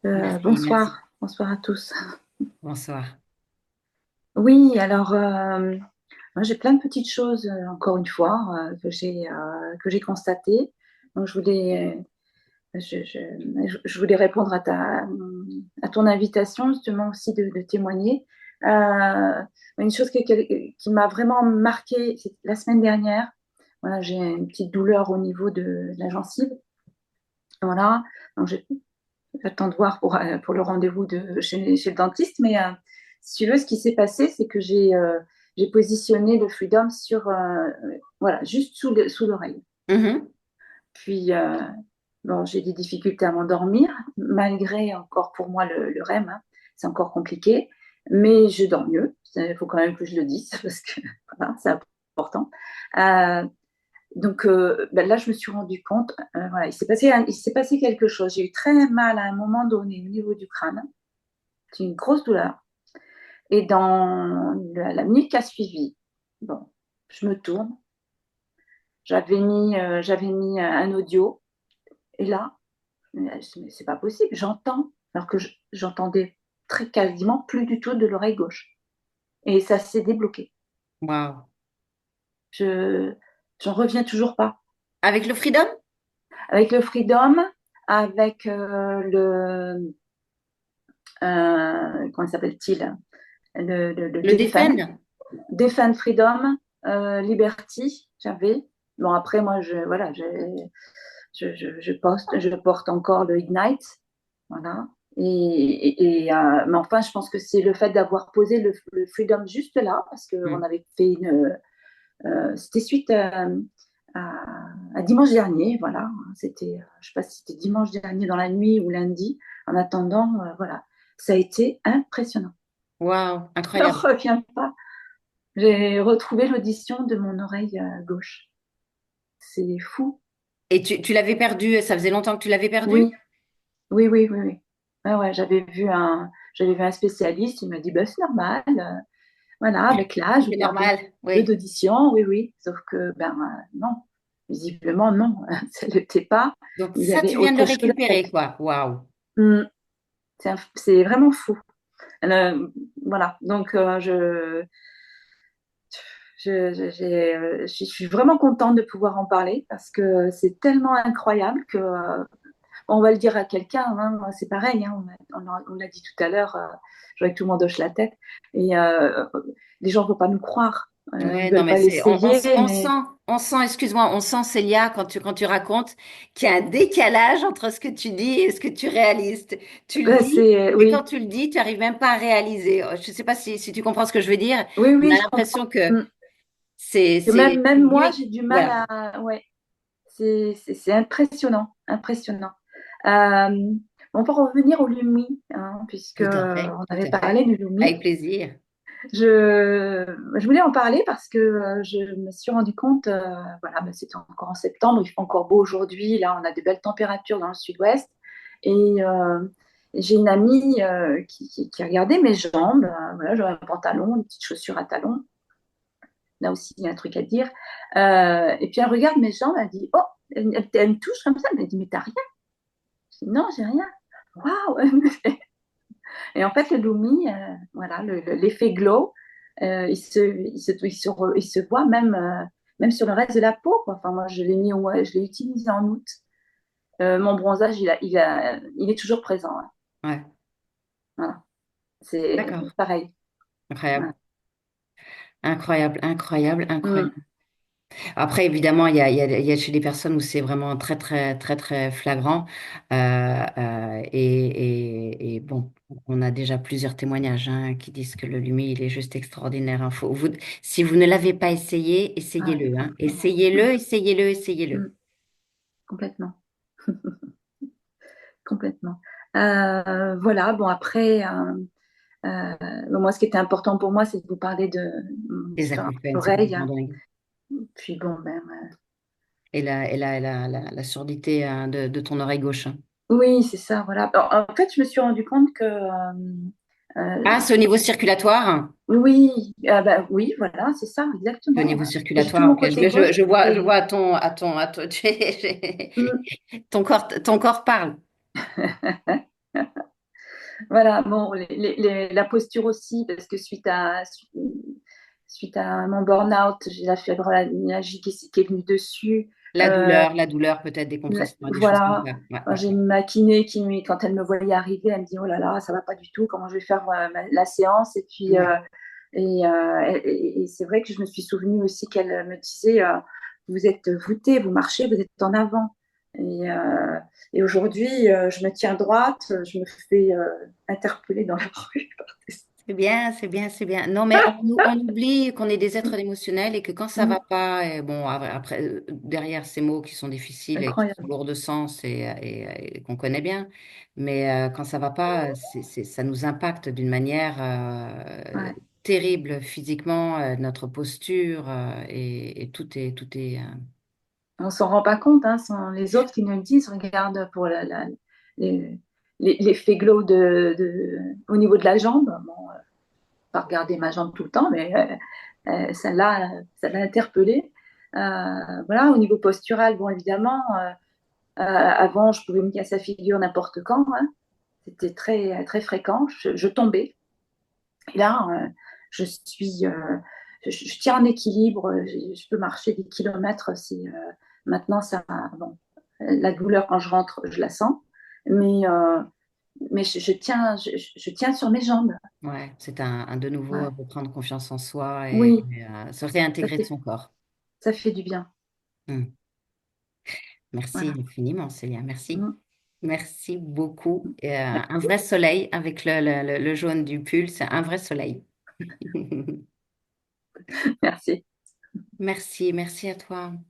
Merci, merci. Bonsoir, bonsoir à tous. Bonsoir. Oui, alors moi j'ai plein de petites choses, encore une fois, que j'ai constatées. Donc je voulais répondre à ton invitation justement aussi de témoigner. Une chose qui m'a vraiment marquée, c'est la semaine dernière. Voilà, j'ai une petite douleur au niveau de la gencive. Voilà, donc j'attends de voir pour le rendez-vous chez le dentiste, mais si tu veux, ce qui s'est passé, c'est que j'ai positionné le Freedom voilà, juste sous l'oreille. Mhm. Puis, bon, j'ai des difficultés à m'endormir, malgré encore pour moi le REM, hein. C'est encore compliqué, mais je dors mieux. Il faut quand même que je le dise, parce que voilà, c'est important. Euh, donc ben là, je me suis rendu compte, voilà, il s'est passé quelque chose. J'ai eu très mal à un moment donné au niveau du crâne. C'est une grosse douleur. Et dans la minute qui a suivi, bon, je me tourne. J'avais mis un audio. Et là, c'est pas possible. J'entends, alors que j'entendais très quasiment plus du tout de l'oreille gauche. Et ça s'est débloqué. Waouh. Je, j'en reviens toujours pas. Avec le Freedom? Avec le Freedom, avec comment s'appelle-t-il? Le Le Defend. Defend? Defend Freedom, Liberty, j'avais. Bon, après, moi, voilà, je porte encore le Ignite. Voilà. Mais enfin, je pense que c'est le fait d'avoir posé le Freedom juste là, parce qu'on Hmm. avait fait c'était suite à dimanche dernier, voilà. Je sais pas si c'était dimanche dernier dans la nuit ou lundi. En attendant, voilà. Ça a été impressionnant. Waouh, Je ne incroyable. reviens pas. J'ai retrouvé l'audition de mon oreille gauche. C'est fou. Et tu l'avais perdu, ça faisait longtemps que tu l'avais perdu? Oui, oui, oui, oui, oui. Ouais, ouais, j'avais vu un spécialiste, il m'a dit, bah, c'est normal, voilà, avec l'âge, vous C'est perdez normal, peu oui. d'audition, oui, oui. Sauf que, ben, non, visiblement, non, ça ne l'était pas. Donc Il y ça, avait tu viens de le autre chose récupérer, avec. quoi. Waouh. Hmm, c'est vraiment fou. Voilà, donc je suis vraiment contente de pouvoir en parler parce que c'est tellement incroyable que on va le dire à quelqu'un, hein, c'est pareil, hein, on l'a dit tout à l'heure, je vois que tout le monde hoche la tête, et les gens ne vont pas nous croire, ils ne Ouais, non, veulent mais pas l'essayer, mais on sent, excuse-moi, on sent, Célia, quand tu racontes, qu'il y a un décalage entre ce que tu dis et ce que tu réalises. Tu le dis, mais quand oui, tu le dis, tu n'arrives même pas à réaliser. Je ne sais pas si tu comprends ce que je veux dire. oui, On oui, a je comprends. l'impression que Mm. Que même moi, limite, j'ai du mal voilà. ouais, c'est impressionnant, impressionnant. Euh, on peut revenir au Lumi, hein, puisque Tout à fait, on tout avait à fait. parlé du Lumi. Avec plaisir. Je voulais en parler parce que je me suis rendu compte, voilà, bah, c'était encore en septembre, il fait encore beau aujourd'hui, là on a de belles températures dans le sud-ouest. Et j'ai une amie qui regardait mes jambes, voilà, j'avais un pantalon, une petite chaussure à talons, là aussi il y a un truc à dire. Et puis elle regarde mes jambes, elle dit, oh, elle me touche comme ça, elle me dit, mais t'as rien? Je dis, non, j'ai rien. Waouh! Et en fait, le Lumi, voilà, l'effet glow, il se voit même, même sur le reste de la peau, quoi. Enfin, moi, je l'ai utilisé en août. Mon bronzage, il est toujours présent, hein. Ouais, Voilà. C'est d'accord. pareil. Incroyable. Voilà. Incroyable, incroyable, Mm. incroyable. Après, évidemment, il y a chez les personnes où c'est vraiment très, très, très, très flagrant. Et bon, on a déjà plusieurs témoignages hein, qui disent que le Lumi, il est juste extraordinaire. Hein. Si vous ne l'avez pas essayé, Ah, essayez-le. Hein. complètement. Mm. Essayez-le, essayez-le, essayez-le. Mm. Complètement. Complètement. Voilà, bon, après, bon, moi, ce qui était important pour moi, c'est de vous parler de mon Les histoire acouphènes, c'est d'oreille. complètement dingue. Puis bon, ben, La surdité hein, de ton oreille gauche. Hein. oui, c'est ça, voilà. Alors, en fait, je me suis rendu compte que Ah, c'est au niveau circulatoire. oui, bah, oui, voilà, c'est ça, C'est au exactement. niveau J'ai tout circulatoire, mon ok. côté gauche Je qui vois est. à ton, Mm. ton corps parle. Voilà, bon, la posture aussi, parce que suite à mon burn-out, j'ai la fièvre myalgique qui est venue dessus. Euh, La douleur peut-être des compressions, des choses comme voilà, ça. Ouais, moi, ouais, j'ai ma kiné quand elle me voyait arriver, elle me dit, oh là là, ça va pas du tout, comment je vais faire la séance? Et puis, ouais. et c'est vrai que je me suis souvenue aussi qu'elle me disait, vous êtes voûtée, vous marchez, vous êtes en avant. Et, euh, et aujourd'hui, je me tiens droite, je me fais interpeller dans la rue. C'est bien, c'est bien, c'est bien. Non, mais on oublie qu'on est des êtres émotionnels et que quand ça va pas, et bon, après, derrière ces mots qui sont difficiles et qui sont Incroyable. lourds de sens et qu'on connaît bien, mais quand ça va pas, ça nous impacte d'une manière Ouais. terrible physiquement, notre posture et tout est. On s'en rend pas compte, hein, sont les autres qui nous le disent. Regarde pour les, l'effet glow au niveau de la jambe. Bon, pas regarder ma jambe tout le temps, mais ça l'a interpellée. Voilà, au niveau postural, bon, évidemment, avant, je pouvais me casser la figure n'importe quand, hein. C'était très fréquent. Je tombais. Et là, je tiens un équilibre. Je peux marcher des kilomètres. Maintenant, bon, la douleur quand je rentre, je la sens, mais, je tiens sur mes jambes. Ouais, c'est un de nouveau Ouais. reprendre confiance en soi Oui, et se ça réintégrer de fait, son corps. ça fait du bien. Hmm. Merci Voilà. infiniment, Célia. Merci. Mm. Merci beaucoup. Un vrai soleil avec le jaune du pull, c'est un vrai soleil. Merci. Merci, merci à toi.